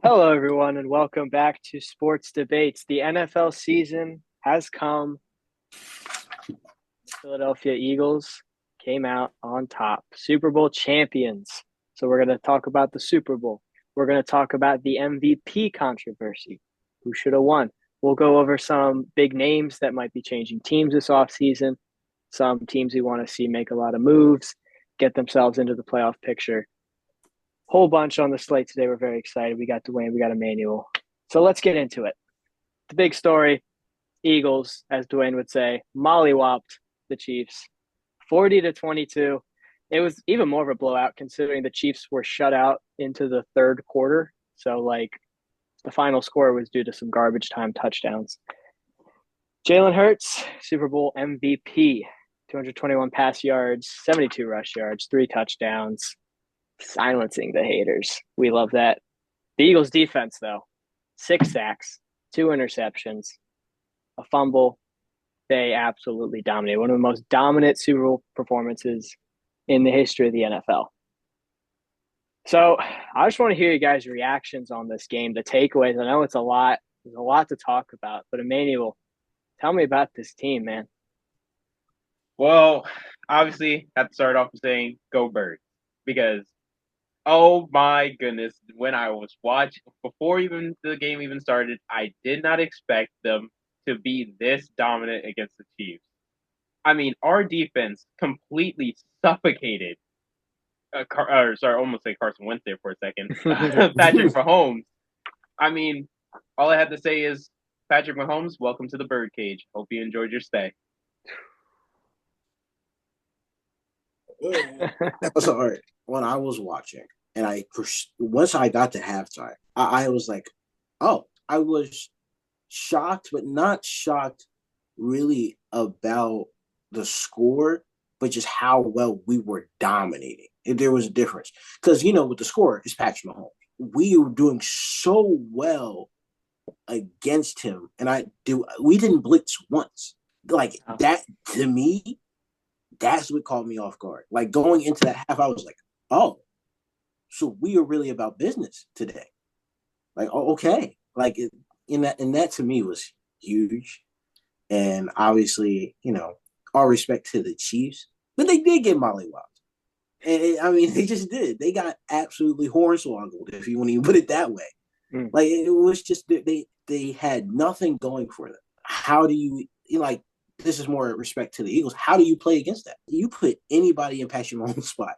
Hello, everyone, and welcome back to Sports Debates. The NFL season has come. Philadelphia Eagles came out on top, Super Bowl champions. So, we're going to talk about the Super Bowl. We're going to talk about the MVP controversy. Who should have won? We'll go over some big names that might be changing teams this offseason, some teams we want to see make a lot of moves, get themselves into the playoff picture. Whole bunch on the slate today. We're very excited. We got Dwayne, we got Emmanuel. So let's get into it. The big story, Eagles, as Dwayne would say, mollywopped the Chiefs 40-22. It was even more of a blowout considering the Chiefs were shut out into the third quarter. So, the final score was due to some garbage time touchdowns. Jalen Hurts, Super Bowl MVP, 221 pass yards, 72 rush yards, 3 touchdowns, silencing the haters. We love that. The Eagles defense, though, 6 sacks, 2 interceptions, a fumble. They absolutely dominated. One of the most dominant Super Bowl performances in the history of the NFL. So I just want to hear you guys' reactions on this game, the takeaways. I know it's a lot. There's a lot to talk about. But Emmanuel, tell me about this team, man. Well, obviously, I have to start off with saying go Birds because, oh my goodness, when I was watching before even the game even started, I did not expect them to be this dominant against the Chiefs. I mean, our defense completely suffocated. Almost say Carson Wentz there for a second. Patrick Mahomes. I mean, all I have to say is, Patrick Mahomes, welcome to the birdcage. Hope you enjoyed your stay. So when I was watching, and once I got to halftime, I was like, oh, I was shocked, but not shocked really about the score, but just how well we were dominating. There was a difference because with the score is Patrick Mahomes. We were doing so well against him, and we didn't blitz once. Like that to me, that's what caught me off guard. Like going into that half, I was like, oh, so we are really about business today. Like, oh, okay. Like and that to me was huge. And obviously, all respect to the Chiefs, but they did get mollywopped. And I mean, they just did. They got absolutely hornswoggled, if you want to even put it that way. Like it was just they had nothing going for them. How do like? This is more respect to the Eagles. How do you play against that? You put anybody in Patrick Mahomes' spot.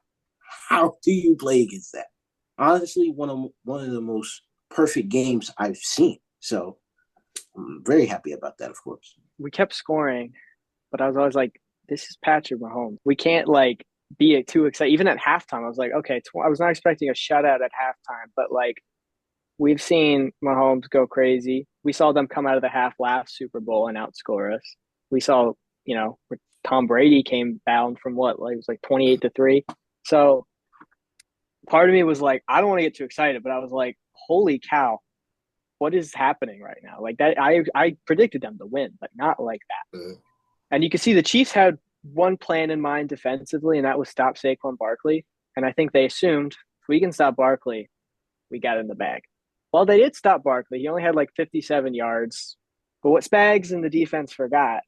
How do you play against that? Honestly, one of the most perfect games I've seen. So I'm very happy about that, of course. We kept scoring, but I was always like, this is Patrick Mahomes. We can't be too excited. Even at halftime, I was like, okay, I was not expecting a shutout at halftime, but we've seen Mahomes go crazy. We saw them come out of the half last Super Bowl and outscore us. We saw, Tom Brady came down from what, it was 28-3. So part of me was like, I don't want to get too excited, but I was like, holy cow, what is happening right now? Like that, I predicted them to win, but not like that. And you can see the Chiefs had one plan in mind defensively, and that was stop Saquon Barkley. And I think they assumed if we can stop Barkley, we got in the bag. Well, they did stop Barkley. He only had 57 yards. But what Spags and the defense forgot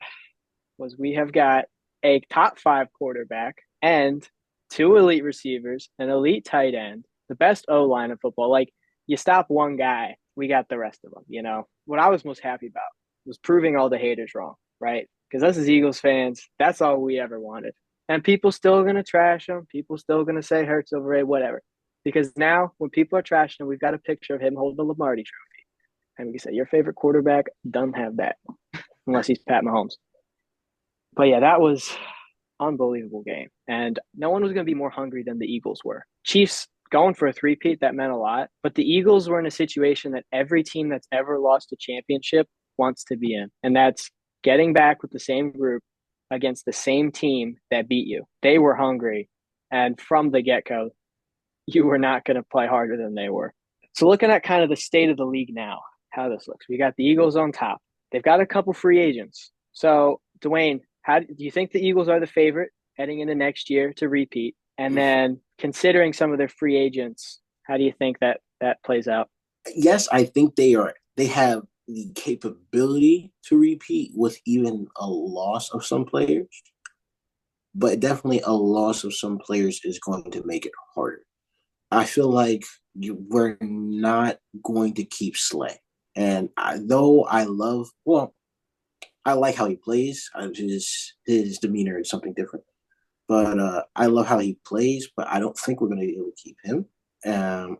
was we have got a top 5 quarterback and 2 elite receivers, an elite tight end, the best O-line of football. Like, you stop one guy, we got the rest of them, What I was most happy about was proving all the haters wrong, right? Because us as Eagles fans, that's all we ever wanted. And people still going to trash him. People still going to say Hurts overrated, whatever. Because now, when people are trashing him, we've got a picture of him holding the Lombardi trophy. And we can say, your favorite quarterback doesn't have that, unless he's Pat Mahomes. But yeah, that was unbelievable game. And no one was going to be more hungry than the Eagles were. Chiefs going for a three-peat, that meant a lot. But the Eagles were in a situation that every team that's ever lost a championship wants to be in. And that's getting back with the same group against the same team that beat you. They were hungry. And from the get-go, you were not going to play harder than they were. So looking at kind of the state of the league now, how this looks. We got the Eagles on top. They've got a couple free agents. So, Dwayne, how do you think the Eagles are the favorite heading into next year to repeat? And then considering some of their free agents, how do you think that plays out? yes, I think they have the capability to repeat with even a loss of some players, but definitely a loss of some players is going to make it harder. I feel like we're not going to keep Slay. And though I love, well, I like how he plays. His demeanor is something different. But I love how he plays, but I don't think we're going to be able to keep him.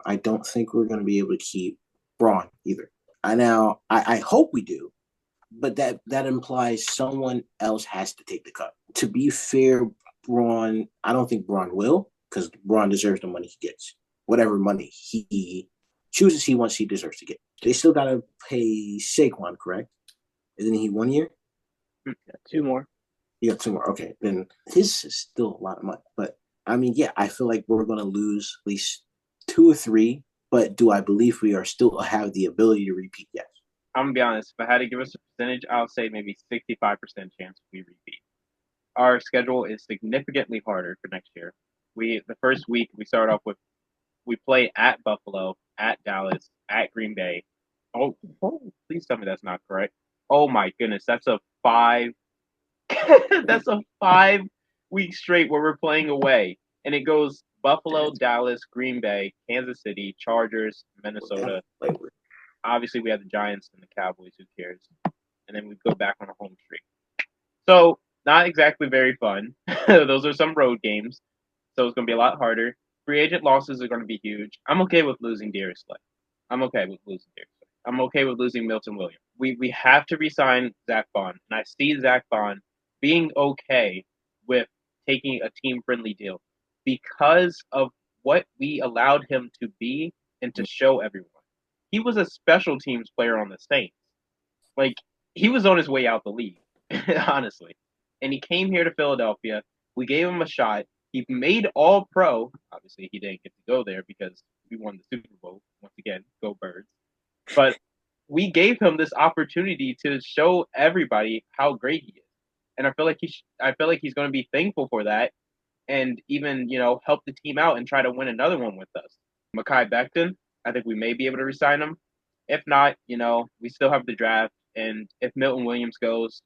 I don't think we're going to be able to keep Braun either. I hope we do, but that implies someone else has to take the cut. To be fair, Braun, I don't think Braun will, because Braun deserves the money he gets. Whatever money he chooses he wants, he deserves to get. They still got to pay Saquon, correct? Isn't he 1 year? Yeah, 2 more. You got 2 more. Okay, then his is still a lot of money. But I mean, yeah, I feel like we're going to lose at least 2 or 3. But do I believe we are still have the ability to repeat? Yes. I'm gonna be honest. If I had to give us a percentage, I'll say maybe 65% chance we repeat. Our schedule is significantly harder for next year. The first week we start off with we play at Buffalo, at Dallas, at Green Bay. Oh, please tell me that's not correct. Oh my goodness, that's a 5. That's a 5 week straight where we're playing away, and it goes Buffalo, Dallas, Green Bay, Kansas City, Chargers, Minnesota. Obviously, we have the Giants and the Cowboys. Who cares? And then we go back on a home streak. So not exactly very fun. Those are some road games, so it's going to be a lot harder. Free agent losses are going to be huge. I'm okay with losing Darius Slay. I'm okay with losing Darius Slay. I'm okay with losing Milton Williams. We have to resign Zach Bond, and I see Zach Bond being okay with taking a team-friendly deal because of what we allowed him to be and to show everyone. He was a special teams player on the Saints. Like, he was on his way out the league, honestly. And he came here to Philadelphia. We gave him a shot. He made all pro. Obviously, he didn't get to go there because we won the Super Bowl. Once again, go Birds. But we gave him this opportunity to show everybody how great he is. And I feel like he's going to be thankful for that and even, help the team out and try to win another one with us. Mekhi Becton, I think we may be able to resign him. If not, we still have the draft. And if Milton Williams goes,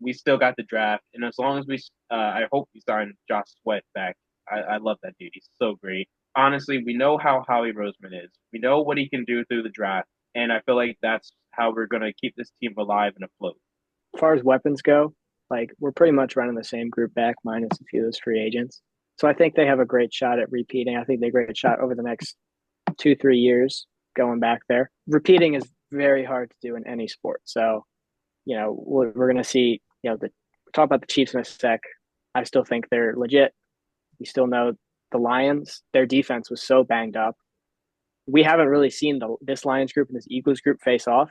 we still got the draft. And as long as I hope we sign Josh Sweat back. I love that dude. He's so great. Honestly, we know how Howie Roseman is. We know what he can do through the draft. And I feel like that's how we're going to keep this team alive and afloat. As far as weapons go, we're pretty much running the same group back minus a few of those free agents. So I think they have a great shot at repeating. I think they have a great shot over the next 2-3 years going back there. Repeating is very hard to do in any sport. So, we're going to see, we'll talk about the Chiefs in a sec. I still think they're legit. We still know the Lions, their defense was so banged up. We haven't really seen this Lions group and this Eagles group face off.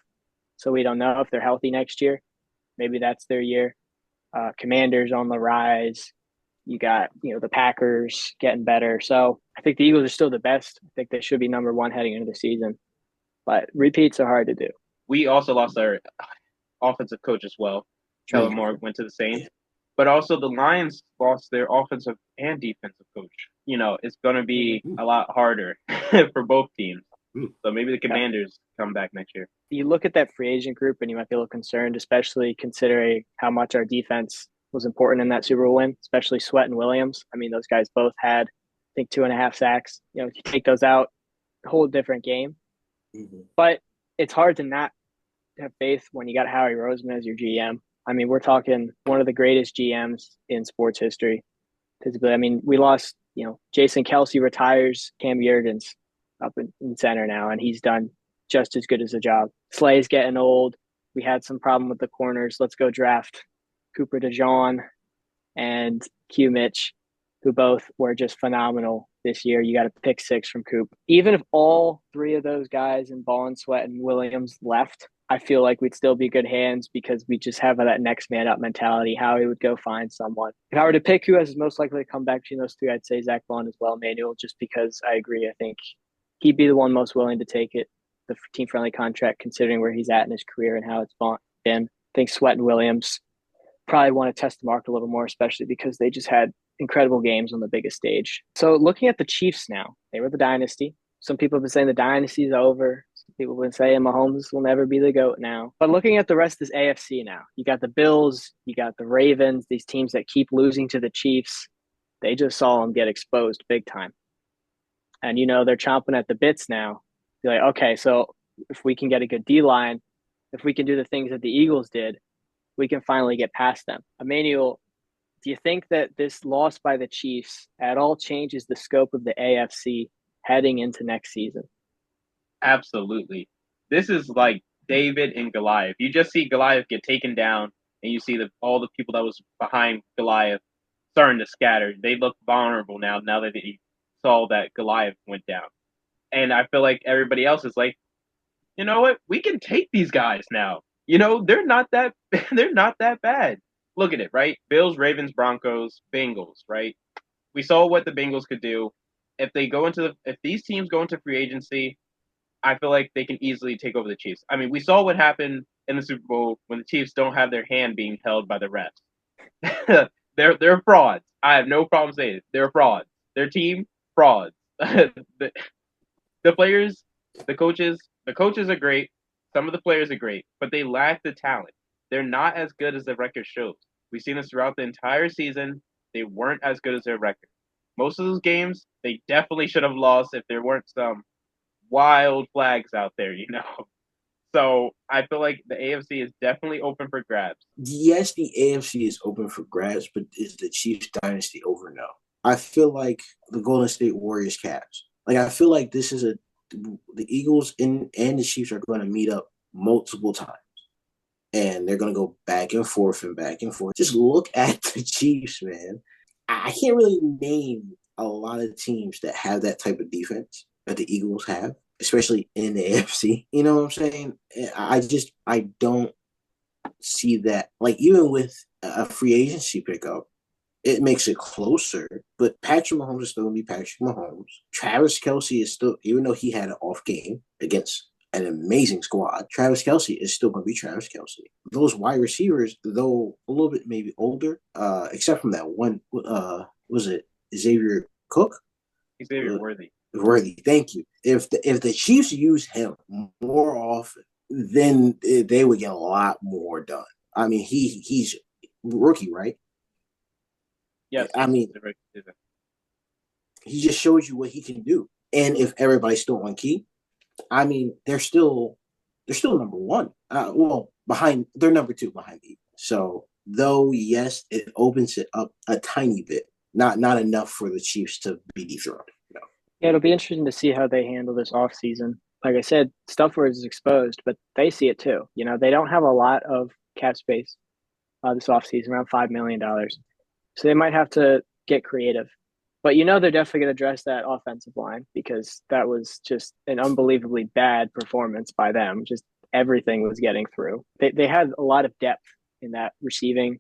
So we don't know if they're healthy next year. Maybe that's their year. Commanders on the rise. You got, the Packers getting better. So I think the Eagles are still the best. I think they should be number 1 heading into the season. But repeats are hard to do. We also lost our offensive coach as well. Kellen Moore went to the Saints. But also the Lions lost their offensive and defensive coach. It's going to be a lot harder for both teams. So maybe the Commanders come back next year. You look at that free agent group and you might be a little concerned, especially considering how much our defense was important in that Super Bowl win, especially Sweat and Williams. I mean, those guys both had, I think, 2.5 sacks. If you take those out, a whole different game. Mm-hmm. But it's hard to not have faith when you got Howie Roseman as your GM. I mean, we're talking one of the greatest GMs in sports history. I mean, we lost, Jason Kelce retires, Cam Jurgens up in center now, and he's done just as good as a job. Slay's getting old. We had some problem with the corners. Let's go draft Cooper DeJean and Q Mitch, who both were just phenomenal this year. You got a pick 6 from Coop. Even if all 3 of those guys in Ball, Sweat, and Williams left, I feel like we'd still be good hands because we just have that next man up mentality. Howie would go find someone. If I were to pick who is most likely to come back between those 3, I'd say Zach Bond as well, Emmanuel, just because I agree. I think he'd be the one most willing to take it, the team-friendly contract, considering where he's at in his career and how it's been. I think Sweat and Williams probably want to test the market a little more, especially because they just had incredible games on the biggest stage. So looking at the Chiefs now, they were the dynasty. Some people have been saying the dynasty is over. Some People have been saying Mahomes will never be the GOAT now. But looking at the rest of this AFC now, you got the Bills, you got the Ravens, these teams that keep losing to the Chiefs. They just saw them get exposed big time. And, they're chomping at the bits now. You're like, okay, so if we can get a good D-line, if we can do the things that the Eagles did, we can finally get past them. Emmanuel, do you think that this loss by the Chiefs at all changes the scope of the AFC heading into next season? Absolutely. This is like David and Goliath. You just see Goliath get taken down, and you see all the people that was behind Goliath starting to scatter. They look vulnerable now that they saw that Goliath went down. And I feel like everybody else is like, you know what? We can take these guys now. They're not that they're not that bad. Look at it, right? Bills, Ravens, Broncos, Bengals, right? We saw what the Bengals could do. If these teams go into free agency, I feel like they can easily take over the Chiefs. I mean, we saw what happened in the Super Bowl when the Chiefs don't have their hand being held by the refs. They're frauds. I have no problem saying it. They're frauds. Their team, frauds. the players, the coaches are great. Some of the players are great, but they lack the talent. They're not as good as the record shows. We've seen this throughout the entire season. They weren't as good as their record. Most of those games, they definitely should have lost if there weren't some wild flags out there, So I feel like the AFC is definitely open for grabs. Yes, the AFC is open for grabs, but is the Chiefs dynasty over now? I feel like the Golden State Warriors Cavs. Like, I feel like this is the Eagles and the Chiefs are going to meet up multiple times. And they're going to go back and forth and back and forth. Just look at the Chiefs, man. I can't really name a lot of teams that have that type of defense that the Eagles have, especially in the AFC. You know what I'm saying? I don't see that. Like, even with a free agency pickup, it makes it closer. But Patrick Mahomes is still going to be Patrick Mahomes. Travis Kelce is still, even though he had an off game against an amazing squad, Travis Kelce is still going to be Travis Kelce. Those wide receivers, though a little bit maybe older, except from that one, was it Xavier Cook? Xavier Worthy. Worthy, thank you. If the Chiefs use him more often, then they would get a lot more done. I mean, he's rookie, right? Yes. I mean, he just shows you what he can do. And if everybody's still on key, I mean, they're still number one. They're number two behind the Eagles. So, though, yes, it opens it up a tiny bit. Not enough for the Chiefs to be dethroned. No. Yeah, it'll be interesting to see how they handle this offseason. Like I said, Stufford is exposed, but they see it too. They don't have a lot of cap space this offseason, around $5 million. So they might have to get creative. But they're definitely going to address that offensive line because that was just an unbelievably bad performance by them. Just everything was getting through. They had a lot of depth in that receiving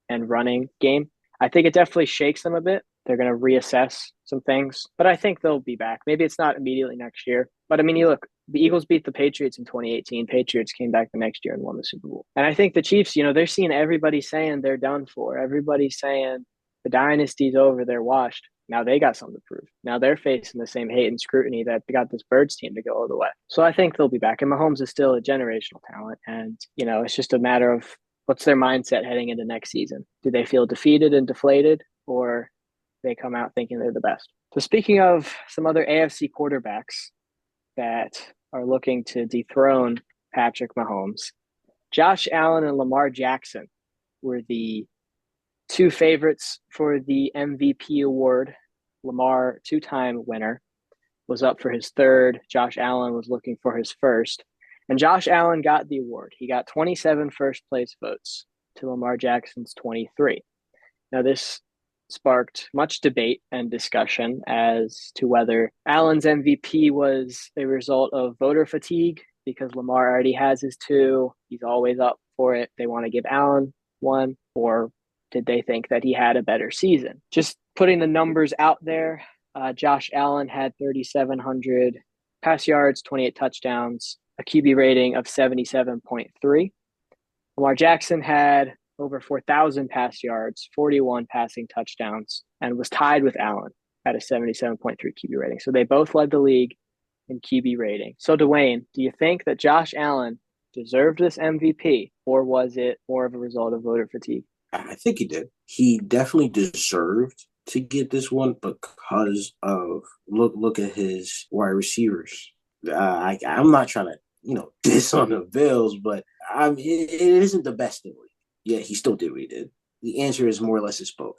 and running game. I think it definitely shakes them a bit. They're going to reassess some things, but I think they'll be back. Maybe it's not immediately next year. But I mean, you look, the Eagles beat the Patriots in 2018. Patriots came back the next year and won the Super Bowl. And I think the Chiefs, they're seeing everybody saying they're done for. Everybody's saying the dynasty's over, they're washed. Now they got something to prove. Now they're facing the same hate and scrutiny that they got this Birds team to go all the way. So I think they'll be back. And Mahomes is still a generational talent. And, it's just a matter of what's their mindset heading into next season. Do they feel defeated and deflated, or they come out thinking they're the best? So speaking of some other AFC quarterbacks that are looking to dethrone Patrick Mahomes, Josh Allen and Lamar Jackson were the two favorites for the MVP award. Lamar, two-time winner, was up for his third. Josh Allen was looking for his first. And Josh Allen got the award. He got 27 first-place votes to Lamar Jackson's 23. Now, this sparked much debate and discussion as to whether Allen's MVP was a result of voter fatigue because Lamar already has his two. He's always up for it. They want to give Allen one, or did they think that he had a better season? Just putting the numbers out there, Josh Allen had 3,700 pass yards, 28 touchdowns, a QB rating of 77.3. Lamar Jackson had over 4,000 pass yards, 41 passing touchdowns, and was tied with Allen at a 77.3 QB rating. So they both led the league in QB rating. So, Dwayne, do you think that Josh Allen deserved this MVP, or was it more of a result of voter fatigue? I think he did. He definitely deserved to get this one because of look at his wide receivers. I'm not trying to diss on the Bills, but it isn't the best in the league. Yeah, he still did what he did. The answer is more or less it's both.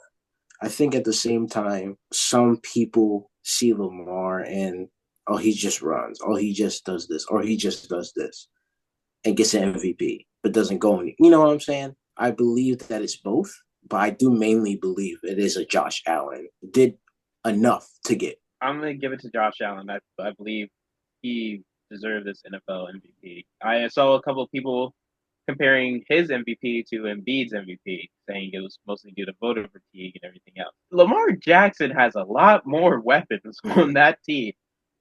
I think at the same time, some people see Lamar and he just runs, he just does this, or he just does this, and gets an MVP, but doesn't go any. You know what I'm saying? I believe that it's both, but I do mainly believe it is a Josh Allen did enough to get. I'm gonna give it to Josh Allen. I believe he deserved this NFL MVP. I saw a couple of people comparing his MVP to Embiid's MVP, saying it was mostly due to voter fatigue and everything else. Lamar Jackson has a lot more weapons on that team.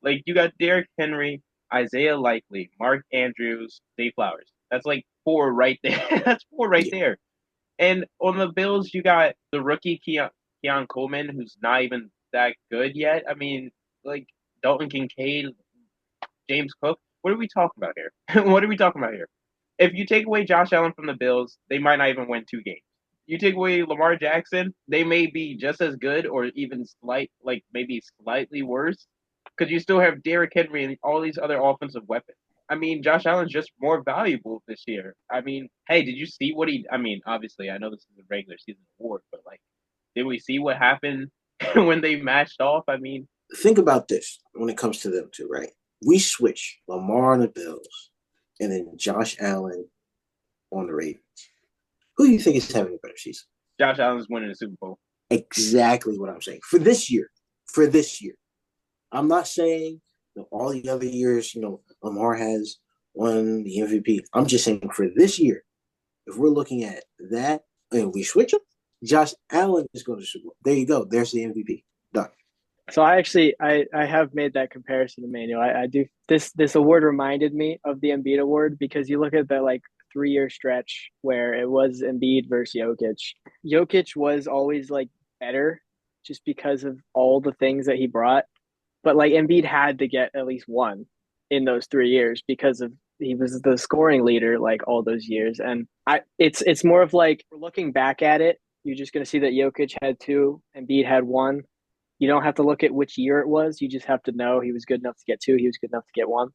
Like, you got Derrick Henry, Isaiah Likely, Mark Andrews, Zay Flowers. That's like 4 right there. That's 4 right there. And on the Bills, you got the rookie Keon Coleman, who's not even that good yet. I mean, like, Dalton Kincaid, James Cook. What are we talking about here? What are we talking about here? If you take away Josh Allen from the Bills, they might not even win 2 games. You take away Lamar Jackson, they may be just as good or even maybe slightly worse, because you still have Derrick Henry and all these other offensive weapons. I mean, Josh Allen's just more valuable this year. I mean, hey, did you see what I mean, obviously, I know this is a regular season award, but did we see what happened when they matched off? I mean, think about this when it comes to them two, right? We switch Lamar on the Bills and then Josh Allen on the Ravens. Who do you think is having a better season? Josh Allen's winning the Super Bowl. Exactly what I'm saying. For this year. I'm not saying all the other years, Lamar has won the MVP. I'm just saying for this year, if we're looking at that and we switch them, Josh Allen is going to Super Bowl. There you go. There's the MVP. Done. So I have made that comparison, Emmanuel. I do this award reminded me of the Embiid award, because you look at the 3-year stretch where it was Embiid versus Jokic. Jokic was always better just because of all the things that he brought. But Embiid had to get at least one in those 3 years because he was the scoring leader all those years. And it's more of we're looking back at it, you're just going to see that Jokic had 2, Embiid had 1. You don't have to look at which year it was. You just have to know he was good enough to get 2. He was good enough to get 1.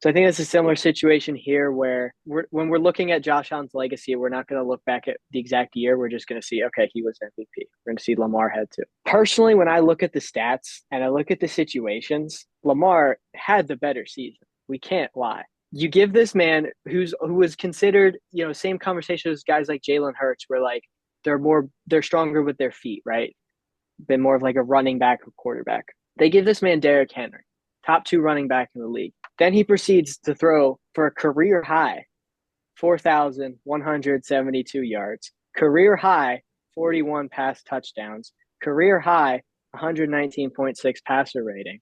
So I think it's a similar situation here where when we're looking at Josh Allen's legacy, we're not going to look back at the exact year. We're just going to see, okay, he was MVP. We're going to see Lamar had 2. Personally, when I look at the stats and I look at the situations, Lamar had the better season. We can't lie. You give this man who was considered, same conversation as guys like Jalen Hurts, where they're stronger with their feet, right? Been more of a running back or quarterback. They give this man Derrick Henry, top 2 running back in the league. Then he proceeds to throw for a career high 4,172 yards, career high 41 pass touchdowns, career high 119.6 passer rating,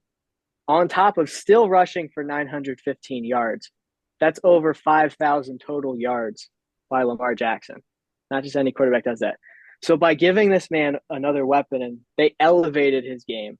on top of still rushing for 915 yards. That's over 5,000 total yards by Lamar Jackson. Not just any quarterback does that. So by giving this man another weapon, and they elevated his game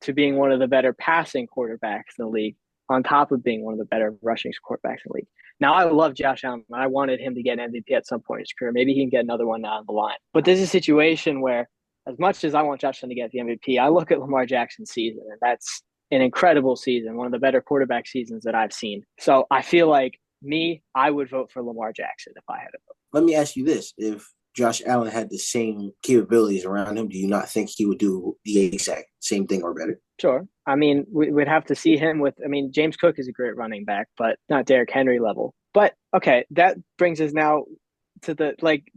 to being one of the better passing quarterbacks in the league, on top of being one of the better rushing quarterbacks in the league. Now, I love Josh Allen. I wanted him to get an MVP at some point in his career. Maybe he can get another one down the line. But this is a situation where, as much as I want Josh Allen to get the MVP, I look at Lamar Jackson's season, and that's an incredible season, one of the better quarterback seasons that I've seen. So I feel like I would vote for Lamar Jackson if I had a vote. Let me ask you this. If Josh Allen had the same capabilities around him, do you not think he would do the exact same thing or better? Sure. I mean, we'd have to see him James Cook is a great running back, but not Derrick Henry level. But, okay, that brings us now to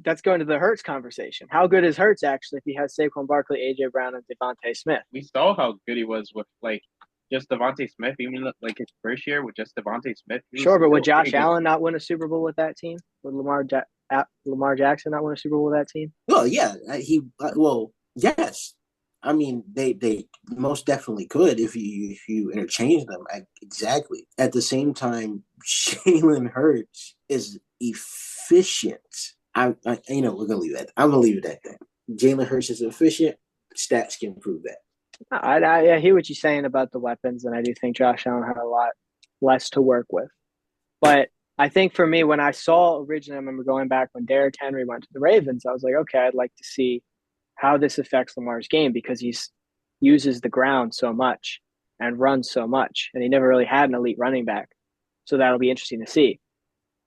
that's going to the Hurts conversation. How good is Hurts, actually, if he has Saquon Barkley, A.J. Brown, and Devontae Smith? We saw how good he was with, just Devontae Smith, even his first year with just Devontae Smith. Sure, but would Josh Allen not win a Super Bowl with that team? Would Lamar Jackson not win a Super Bowl with that team? Well, yeah. Yes. I mean, they most definitely could if you interchange them. Exactly. At the same time, Jalen Hurts is efficient. We're gonna leave that. I'm gonna leave it at that. Jalen Hurts is efficient. Stats can prove that. I hear what you're saying about the weapons, and I do think Josh Allen had a lot less to work with. But I think for me, when I saw originally, I remember going back when Derrick Henry went to the Ravens, I was like, okay, I'd like to see how this affects Lamar's game because he's uses the ground so much and runs so much, and he never really had an elite running back. So that'll be interesting to see.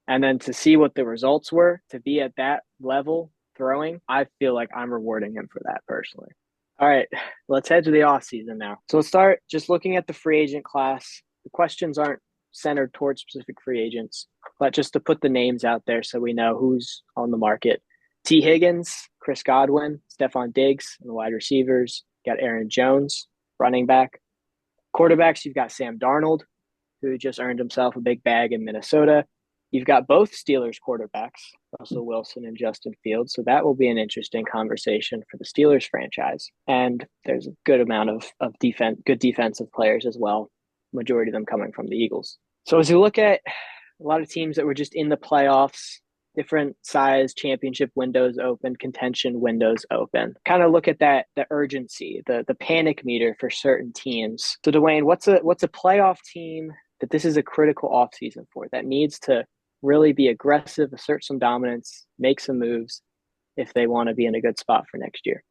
And then to see what the results were, to be at that level throwing, I feel like I'm rewarding him for that personally. All right, let's head to the offseason now. So let's start just looking at the free agent class. The questions aren't centered towards specific free agents, but just to put the names out there so we know who's on the market. T. Higgins, Chris Godwin, Stephon Diggs, and the wide receivers. Got Aaron Jones, running back. Quarterbacks, you've got Sam Darnold, who just earned himself a big bag in Minnesota. You've got both Steelers quarterbacks, Russell Wilson and Justin Fields. So that will be an interesting conversation for the Steelers franchise. And there's a good amount of good defensive players as well, majority of them coming from the Eagles. So as you look at a lot of teams that were just in the playoffs, different size championship windows open, contention windows open. Kind of look at the urgency, the panic meter for certain teams. So Dwayne, what's a playoff team that this is a critical offseason for that needs to really be aggressive, assert some dominance, make some moves if they want to be in a good spot for next year?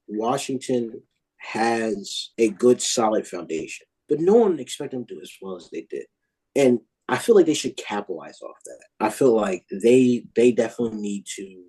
Washington has a good, solid foundation, but no one expected them to do as well as they did. And I feel like they should capitalize off that. I feel like they definitely need to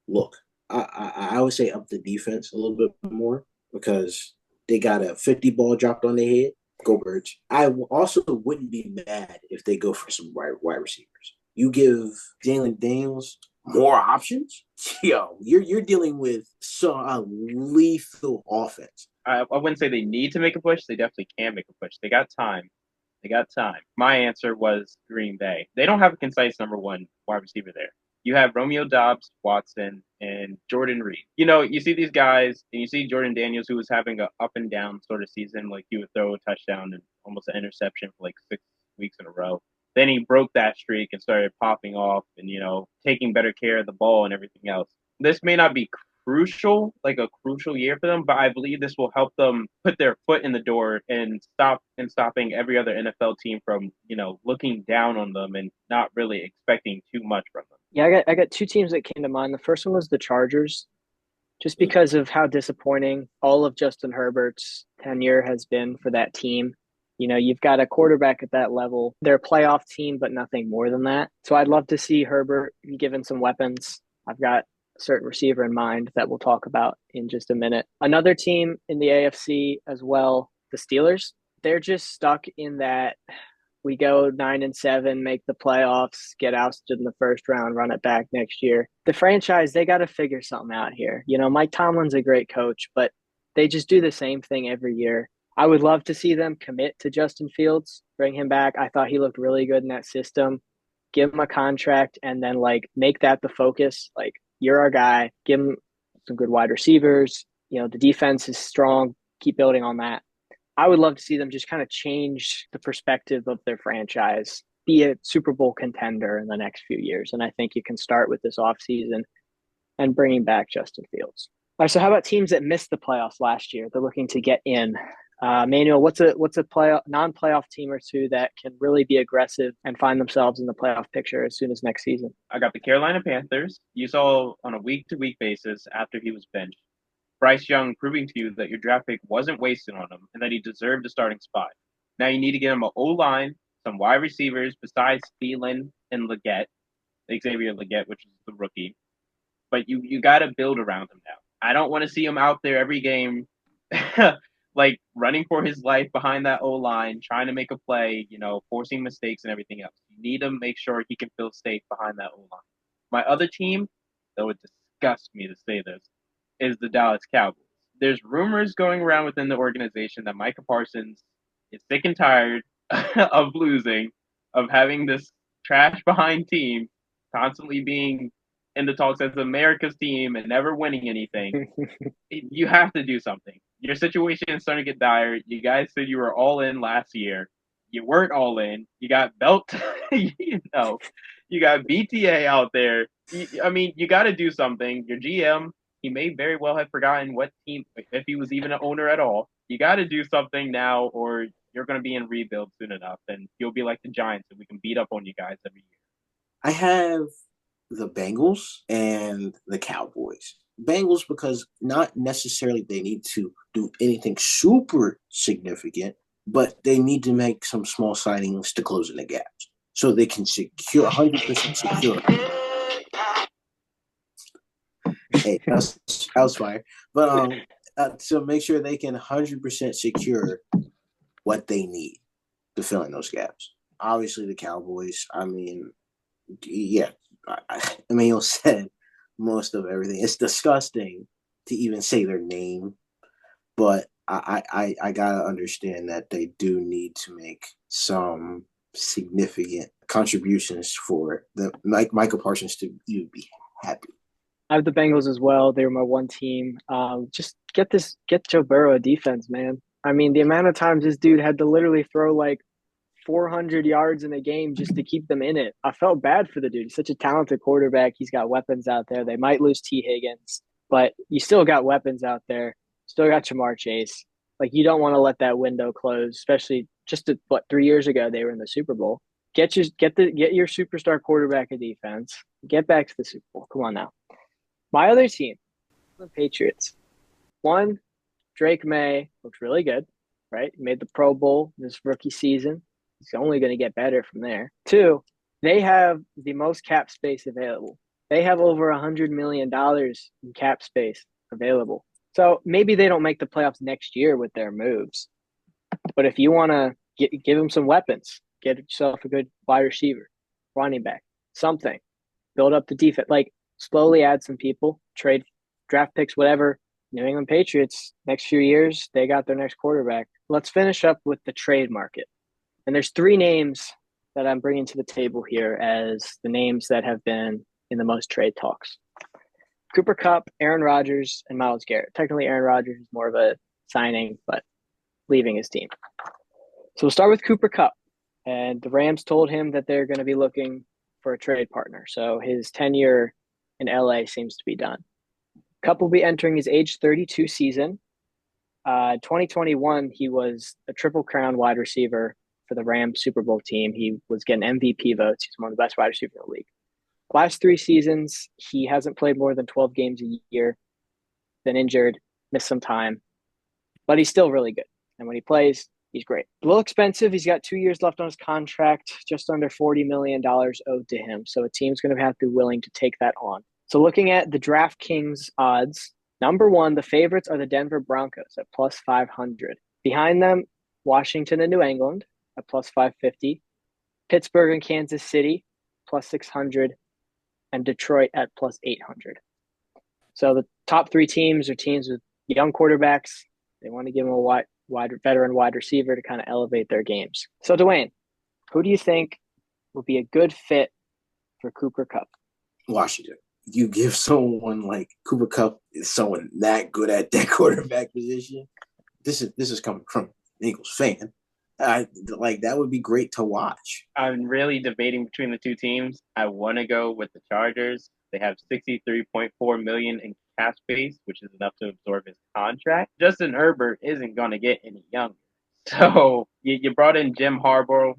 look. I would say up the defense a little bit more because they got a 50 ball dropped on their head. Go Birds. I also wouldn't be mad if they go for some wide receivers. You give Jalen Daniels more options, yo, you're dealing with some lethal offense. I wouldn't say they need to make a push. They definitely can make a push. They got time. My answer was Green Bay. They don't have a concise number one wide receiver there. You have Romeo Doubs, Watson, and Jordan Reed. You know, you see these guys, and you see Jordan Daniels, who was having an up and down sort of season. Like, he would throw a touchdown and almost an interception for like 6 weeks in a row. Then he broke that streak and started popping off and, you know, taking better care of the ball and everything else. This may not be crucial, like a crucial year for them, but I believe this will help them put their foot in the door and stopping every other NFL team from, you know, looking down on them and not really expecting too much from them. Yeah, I got two teams that came to mind. The first one was the Chargers, just because of how disappointing all of Justin Herbert's tenure has been for that team. You know, you've got a quarterback at that level. They're a playoff team, but nothing more than that. So I'd love to see Herbert be given some weapons. I've got a certain receiver in mind that we'll talk about in just a minute. Another team in the AFC as well, the Steelers. They're just stuck in that we go 9-7, make the playoffs, get ousted in the first round, run it back next year. The franchise, they got to figure something out here. You know, Mike Tomlin's a great coach, but they just do the same thing every year. I would love to see them commit to Justin Fields, bring him back. I thought he looked really good in that system. Give him a contract and then, like, make that the focus. Like, you're our guy. Give him some good wide receivers. You know, the defense is strong. Keep building on that. I would love to see them just kind of change the perspective of their franchise, be a Super Bowl contender in the next few years. And I think you can start with this offseason and bringing back Justin Fields. All right, so how about teams that missed the playoffs last year? They're looking to get in. Emmanuel, what's a non-playoff team or two that can really be aggressive and find themselves in the playoff picture as soon as next season? I got the Carolina Panthers. You saw on a week-to-week basis after he was benched, Bryce Young proving to you that your draft pick wasn't wasted on him and that he deserved a starting spot. Now you need to get him an O-line, some wide receivers besides Thielen and Xavier Legette, which is the rookie. But you got to build around him now. I don't want to see him out there every game like running for his life behind that O-line, trying to make a play, you know, forcing mistakes and everything else. You need to make sure he can feel safe behind that O-line. My other team, though it disgusts me to say this, is the Dallas Cowboys. There's rumors going around within the organization that Micah Parsons is sick and tired of losing, of having this trash behind team constantly being in the talks as America's team and never winning anything. You have to do something. Your situation is starting to get dire. You guys said you were all in last year. You weren't all in. You got belt, you know, you got BTA out there. I mean, you got to do something. Your GM, he may very well have forgotten what team, if he was even an owner at all. You got to do something now, or you're going to be in rebuild soon enough, and you'll be like the Giants, and we can beat up on you guys every year. I have the Bengals and the Cowboys. Bengals because not necessarily they need to do anything super significant, but they need to make some small signings to close in the gaps so they can secure 100% secure. Hey, that was fire. But to make sure they can 100% secure what they need to fill in those gaps. Obviously, the Cowboys. I mean, yeah, Emmanuel said most of everything. It's disgusting to even say their name, but I gotta understand that they do need to make some significant contributions for the Michael Parsons to even be happy. I have the Bengals as well. They were my one team. Just get Joe Burrow a defense, man. I mean, the amount of times this dude had to literally throw like 400 yards in a game just to keep them in it. I felt bad for the dude. He's such a talented quarterback. He's got weapons out there. They might lose T. Higgins, but you still got weapons out there. Still got Jamar Chase. Like, you don't want to let that window close, especially just 3 years ago they were in the Super Bowl. Get your superstar quarterback a defense. Get back to the Super Bowl. Come on now. My other team, the Patriots. One, Drake May looked really good, right? He made the Pro Bowl this rookie season. He's only going to get better from there. Two, they have the most cap space available. They have over $100 million in cap space available. So maybe they don't make the playoffs next year with their moves. But if you want to give them some weapons, get yourself a good wide receiver, running back, something, build up the defense, like slowly add some people, trade draft picks, whatever. New England Patriots, next few years, they got their next quarterback. Let's finish up with the trade market. And there's three names that I'm bringing to the table here as the names that have been in the most trade talks. Cooper Kupp, Aaron Rodgers, and Myles Garrett. Technically, Aaron Rodgers is more of a signing, but leaving his team. So we'll start with Cooper Kupp. And the Rams told him that they're going to be looking for a trade partner. So his tenure in LA seems to be done. Kupp will be entering his age 32 season. 2021, he was a Triple Crown wide receiver for the Rams Super Bowl team. He was getting MVP votes. He's one of the best wide receivers in the league. Last 3 seasons, he hasn't played more than 12 games a year, been injured, missed some time, but he's still really good. And when he plays, he's great. A little expensive. He's got 2 years left on his contract, just under $40 million owed to him. So a team's going to have to be willing to take that on. So looking at the DraftKings odds, number one, the favorites are the Denver Broncos at plus 500. Behind them, Washington and New England at plus 550. Pittsburgh and Kansas City, plus 600. And Detroit at plus 800. So the top 3 teams are teams with young quarterbacks. They want to give them a veteran wide receiver to kind of elevate their games. So Dwayne, who do you think would be a good fit for Cooper Kupp? Washington. You give someone like Cooper Kupp, someone that good at that quarterback position. This is coming from an Eagles fan. That would be great to watch. I'm really debating between the two teams. I want to go with the Chargers. They have $63.4 million in cap space, which is enough to absorb his contract. Justin Herbert isn't going to get any younger. So you brought in Jim Harbaugh,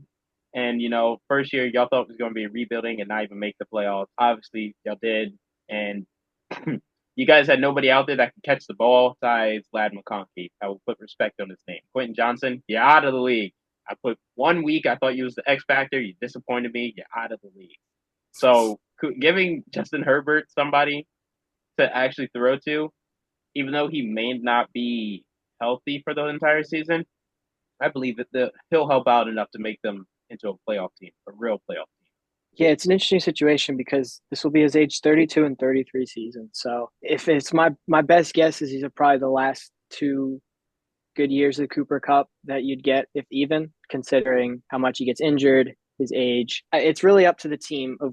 and, first year y'all thought it was going to be rebuilding and not even make the playoffs. Obviously, y'all did, and you guys had nobody out there that could catch the ball besides Lad McConkey. I will put respect on his name. Quentin Johnson, you're out of the league. I put 1 week. I thought you was the X factor. You disappointed me. You're out of the league. So giving Justin Herbert somebody to actually throw to, even though he may not be healthy for the entire season, I believe that he'll help out enough to make them into a playoff team, a real playoff team. Yeah, it's an interesting situation because this will be his age 32 and 33 season. So if it's my best guess is these are probably the last 2 good years of Cooper Kupp that you'd get, if even, considering how much he gets injured, his age. It's really up to the team of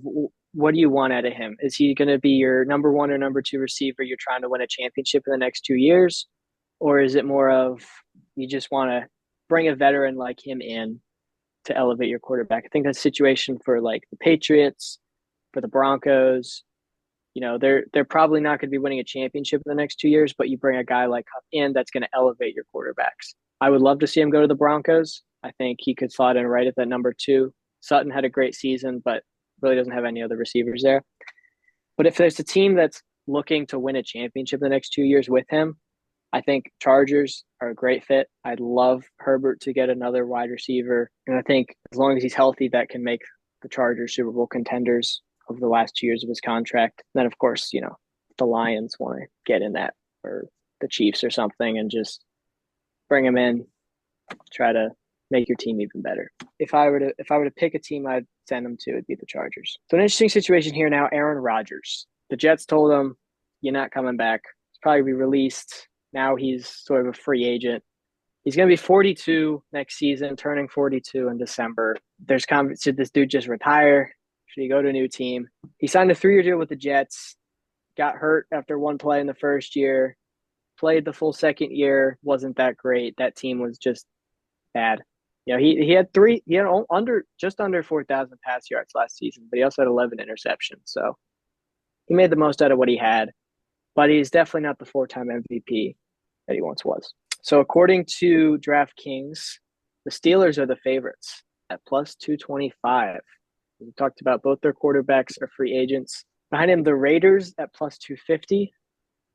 what do you want out of him? Is he going to be your number 1 or number 2 receiver? You're trying to win a championship in the next 2 years? Or is it more of you just want to bring a veteran like him in to elevate your quarterback? I think that's a situation for like the Patriots, for the Broncos, they're probably not going to be winning a championship in the next 2 years, but you bring a guy like Huff in that's going to elevate your quarterbacks. I would love to see him go to the Broncos. I think he could slot in right at that number 2. Sutton had a great season, but really doesn't have any other receivers there. But if there's a team that's looking to win a championship in the next 2 years with him, I think Chargers are a great fit. I'd love Herbert to get another wide receiver. And I think as long as he's healthy, that can make the Chargers Super Bowl contenders over the last 2 years of his contract. Then, of course, the Lions want to get in that, or the Chiefs or something, and just bring him in, try to make your team even better. If I were to pick a team I'd send him to, it'd be the Chargers. So an interesting situation here now, Aaron Rodgers. The Jets told him, you're not coming back. He's probably be released. Now he's sort of a free agent. He's going to be 42 next season, turning 42 in December. There's should this dude just retire? Should he go to a new team? He signed a 3-year deal with the Jets, got hurt after one play in the first year, played the full second year, wasn't that great. That team was just bad. He had just under 4,000 pass yards last season, but he also had 11 interceptions. So he made the most out of what he had, but he's definitely not the 4-time MVP that he once was. So according to DraftKings, the Steelers are the favorites at plus 225. We talked about both their quarterbacks are free agents. Behind him, the Raiders at plus 250.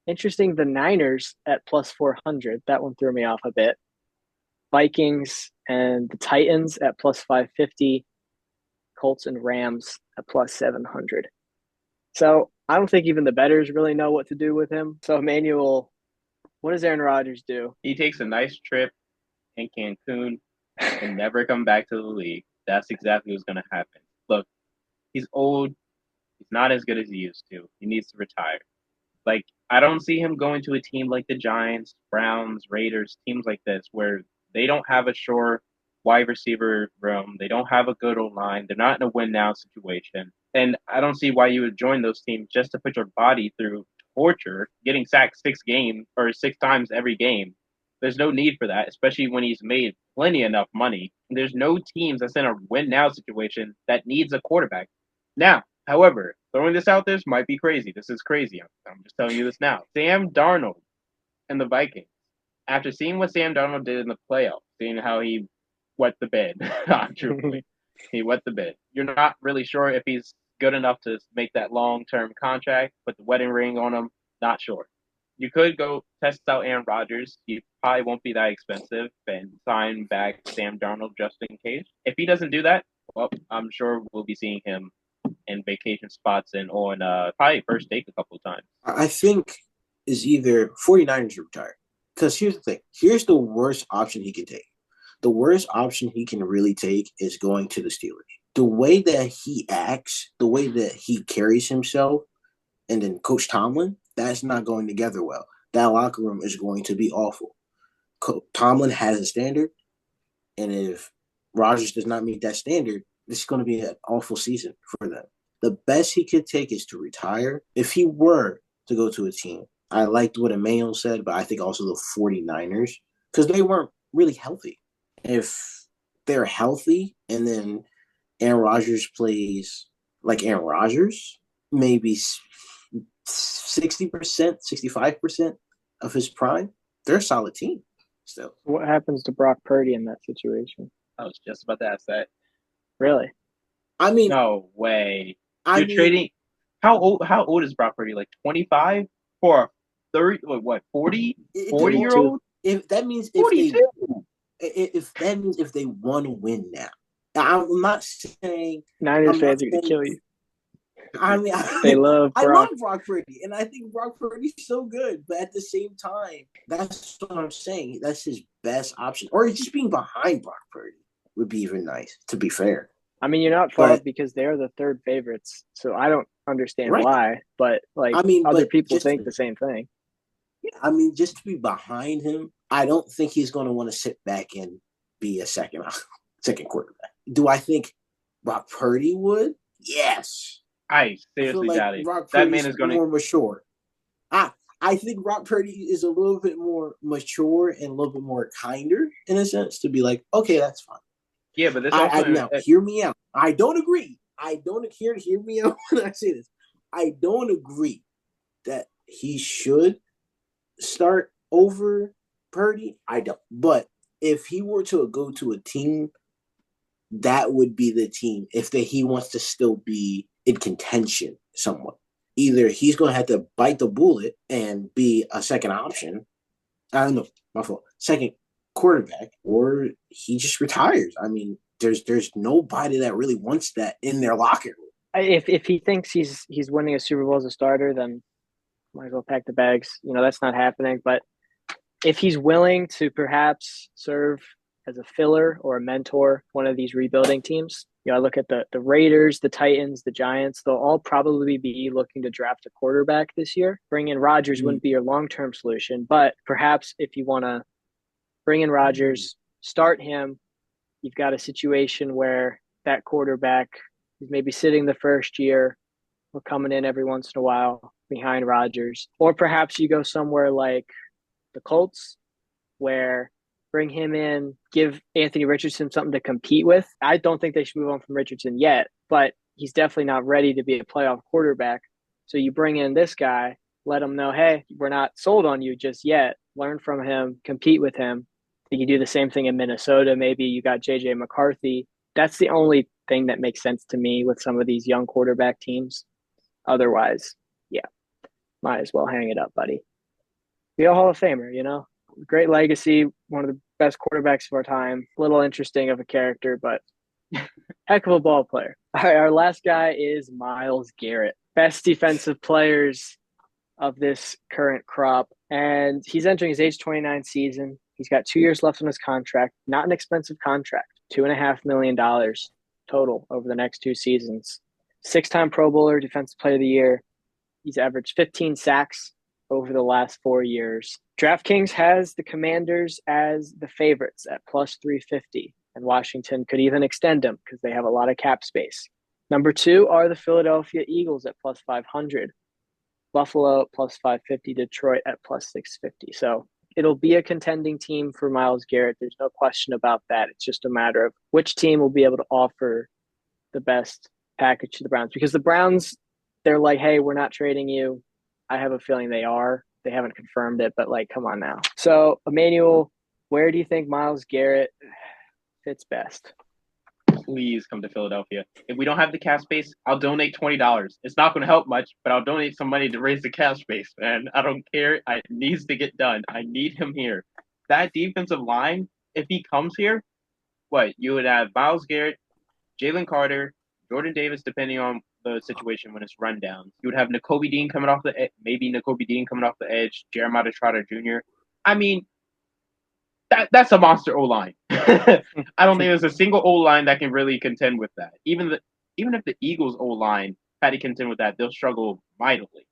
Interesting, the Niners at plus 400. That one threw me off a bit. Vikings and the Titans at plus 550. Colts and Rams at plus 700. So I don't think even the bettors really know what to do with him. So Emmanuel, what does Aaron Rodgers do? He takes a nice trip in Cancun and never come back to the league. That's exactly what's going to happen. Look, he's old. He's not as good as he used to. He needs to retire. I don't see him going to a team like the Giants, Browns, Raiders, teams like this, where they don't have a sure wide receiver room. They don't have a good O-line. They're not in a win-now situation. And I don't see why you would join those teams just to put your body through torture, getting sacked 6 times every game. There's no need for that, especially when he's made plenty enough money. There's no teams that's in a win-now situation that needs a quarterback. Now, however, throwing this out there might be crazy. This is crazy. I'm just telling you this now. Sam Darnold and the Vikings, after seeing what Sam Darnold did in the playoffs, seeing how he wet the bed, truthfully, he wet the bed. You're not really sure if he's good enough to make that long-term contract, put the wedding ring on him, not sure. You could go test out Aaron Rodgers. He probably won't be that expensive, and sign back Sam Darnold just in case. If he doesn't do that, well, I'm sure we'll be seeing him in vacation spots and on probably first take a couple of times. I think is either 49ers or retire. Because here's the thing. Here's the worst option he can take. The worst option he can really take is going to the Steelers. The way that he acts, the way that he carries himself, and then Coach Tomlin, that's not going together well. That locker room is going to be awful. Tomlin has a standard, and if Rodgers does not meet that standard, it's going to be an awful season for them. The best he could take is to retire. If he were to go to a team, I liked what Emmanuel said, but I think also the 49ers, because they weren't really healthy. If they're healthy and then Aaron Rodgers plays like Aaron Rodgers, maybe 60%, 65% of his prime, they're a solid team still. What happens to Brock Purdy in that situation? I was just about to ask that. Really? I mean, no way. You're trading. How old is Brock Purdy? 25 for a 30? What? 40? 40-year-old? If that means if they want to win now. I'm not saying Niners fans are going to kill you. I mean, they love Brock. I love Brock Purdy, and I think Brock Purdy's so good. But at the same time, that's what I'm saying. That's his best option. Or just being behind Brock Purdy would be even nice, to be fair. I mean, you're not far because they're the third favorites. So I don't understand why. But, other people think the same thing. Yeah, I mean, just to be behind him, I don't think he's going to want to sit back and be a second quarterback. Do I think Brock Purdy would? Yes. I seriously doubt it. That man is going to be more mature. I think Brock Purdy is a little bit more mature and a little bit more kinder in a sense to be like, okay, that's fine. Yeah, but this now hear me out. I don't agree. Hear me out when I say this. I don't agree that he should start over Purdy. I don't. But if he were to go to a team, that would be the team if he wants to still be in contention somewhat. Either he's going to have to bite the bullet and be a second option. I don't know, my fault. Second quarterback, or he just retires. I mean, there's nobody that really wants that in their locker room. If he thinks he's winning a Super Bowl as a starter, then might as well pack the bags. That's not happening. But if he's willing to perhaps serve as a filler or a mentor, one of these rebuilding teams, I look at the Raiders, the Titans, the Giants, they'll all probably be looking to draft a quarterback this year. Bring in Rodgers wouldn't be your long-term solution, but perhaps if you want to bring in Rodgers, start him, you've got a situation where that quarterback is maybe sitting the first year or coming in every once in a while behind Rodgers. Or perhaps you go somewhere like the Colts where bring him in, give Anthony Richardson something to compete with. I don't think they should move on from Richardson yet, but he's definitely not ready to be a playoff quarterback. So you bring in this guy, let him know, hey, we're not sold on you just yet. Learn from him, compete with him. You do the same thing in Minnesota. Maybe you got J.J. McCarthy. That's the only thing that makes sense to me with some of these young quarterback teams. Otherwise, yeah, might as well hang it up, buddy. Be a Hall of Famer, Great legacy, one of the best quarterbacks of our time. A little interesting of a character, but heck of a ball player. All right, our last guy is Myles Garrett. Best defensive players of this current crop. And he's entering his age 29 season. He's got 2 years left on his contract. Not an expensive contract. $2.5 million total over the next 2 seasons. 6-time Pro Bowler, Defensive Player of the Year. He's averaged 15 sacks over the last 4 years. DraftKings has the Commanders as the favorites at plus 350, and Washington could even extend them because they have a lot of cap space. Number 2 are the Philadelphia Eagles at plus 500, Buffalo at plus 550, Detroit at plus 650. So it'll be a contending team for Myles Garrett. There's no question about that. It's just a matter of which team will be able to offer the best package to the Browns, because the Browns, they're like, hey, we're not trading you. I have a feeling they are. They haven't confirmed it, but come on now. So, Emmanuel, where do you think Myles Garrett fits best? Please come to Philadelphia. If we don't have the cap space, I'll donate $20. It's not going to help much, but I'll donate some money to raise the cap space, man. I don't care. It needs to get done. I need him here. That defensive line, if he comes here, you would have Myles Garrett, Jalen Carter, Jordan Davis, depending on the situation when it's run down. You would have Nakobe Dean coming off the edge, Jeremiah Trotter Jr. I mean, that's a monster O-line. I don't think there's a single O-line that can really contend with that. Even if the Eagles O-line had to contend with that, they'll struggle mightily.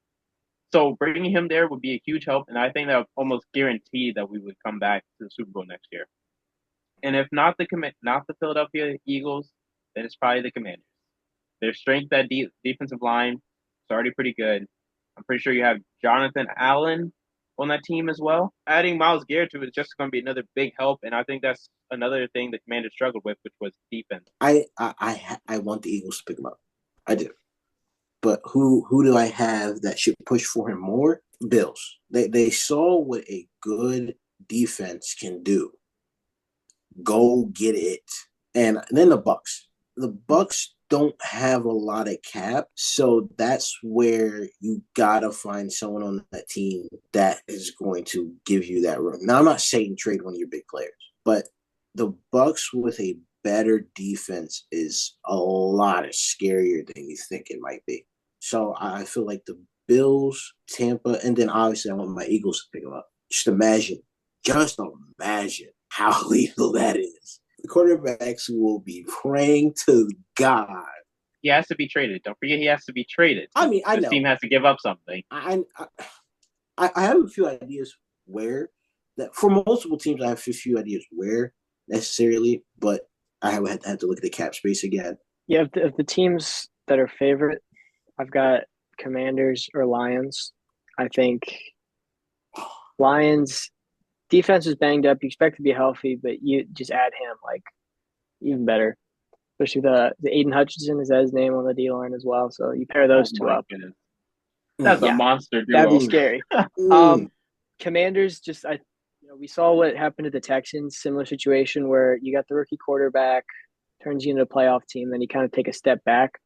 So bringing him there would be a huge help, and I think that would almost guarantee that we would come back to the Super Bowl next year. And if not the Philadelphia Eagles, then it's probably the Commanders. Their strength at defensive line is already pretty good. I'm pretty sure you have Jonathan Allen on that team as well. Adding Myles Garrett to it is just going to be another big help, and I think that's another thing the Commanders struggled with, which was defense. I want the Eagles to pick him up. I do. But who do I have that should push for him more? Bills. They saw what a good defense can do. Go get it. And then the Bucs. The Bucs don't have a lot of cap, so that's where you gotta find someone on that team that is going to give you that room. Now, I'm not saying trade one of your big players, but the Bucs with a better defense is a lot scarier than you think it might be. So I feel like the Bills, Tampa, and then obviously I want my Eagles to pick them up. Just imagine how lethal that is. The quarterbacks will be praying to God. He has to be traded. Don't forget he has to be traded. I mean, I know. This team has to give up something. I have a few ideas where. That for multiple teams, I have a few ideas where necessarily, but I would have to look at the cap space again. Yeah, of the teams that are favorite, I've got Commanders or Lions. I think Lions defense is banged up. You expect to be healthy, but you just add him, even better. Especially the Aiden Hutchinson is that his name on the D line as well. So you pair those two up. Goodness. That's a Yeah, monster that'd be duo. scary. Mm. Commanders just we saw what happened to the Texans, similar situation where you got the rookie quarterback, turns you into a playoff team, then you kind of take a step back.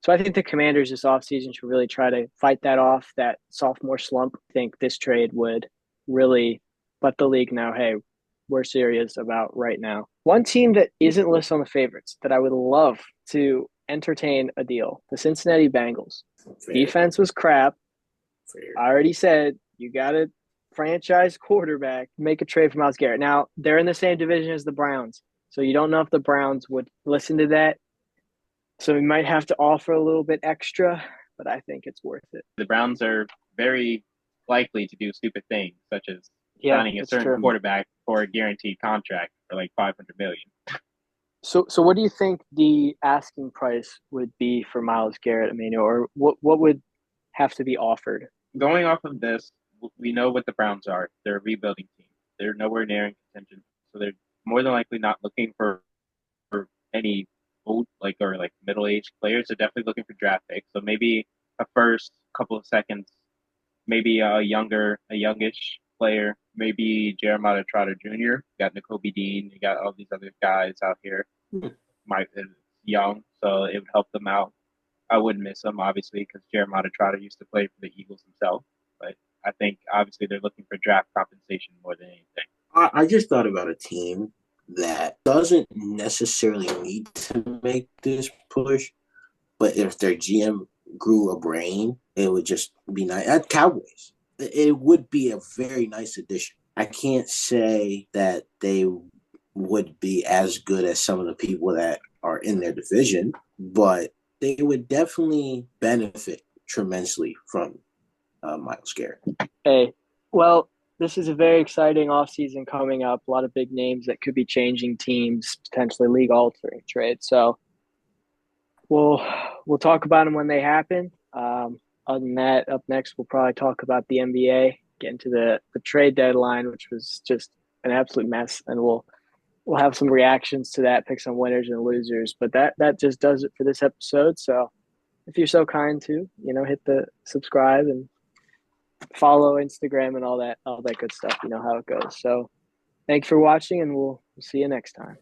So I think the Commanders this offseason should really try to fight that off, that sophomore slump. I think this trade would really let the league know, hey, we're serious about right now. One team that isn't listed on the favorites that I would love to entertain a deal, the Cincinnati Bengals. Fair, Defense was crap. fair. I already said you got to franchise quarterback, make a trade for Myles Garrett. Now, they're in the same division as the Browns. So you don't know if the Browns would listen to that. So we might have to offer a little bit extra, but I think it's worth it. The Browns are very likely to do stupid things, such as Yeah, signing a that's certain true. quarterback for a guaranteed contract for like $500 million. So what do you think the asking price would be for Myles Garrett, Emmanuel, or what would have to be offered? Going off of this, we know what the Browns are. They're a rebuilding team. They're nowhere near in contention, so they're more than likely not looking for any old or middle aged players. They're definitely looking for draft picks. So maybe a first, couple of seconds, maybe a youngish player, maybe Jeremiah Trotter Jr. You got N'Kobe Dean. You got all these other guys out here. Might young, so it would help them out. I wouldn't miss him, obviously, because Jeremiah Trotter used to play for the Eagles himself. But I think, obviously, they're looking for draft compensation more than anything. I just thought about a team that doesn't necessarily need to make this push, but if their GM grew a brain, it would just be nice. At Cowboys, it would be a very nice addition. I can't say that they would be as good as some of the people that are in their division, but they would definitely benefit tremendously from Myles Garrett. Hey, well, this is a very exciting offseason coming up. A lot of big names that could be changing teams, potentially league altering trades. So we'll talk about them when they happen. Other than that, up next we'll probably talk about the NBA, get into the trade deadline, which was just an absolute mess, and we'll have some reactions to that, pick some winners and losers. But that just does it for this episode. So if you're so kind to, hit the subscribe and follow Instagram and all that good stuff. You know how it goes. So thanks for watching, and we'll see you next time.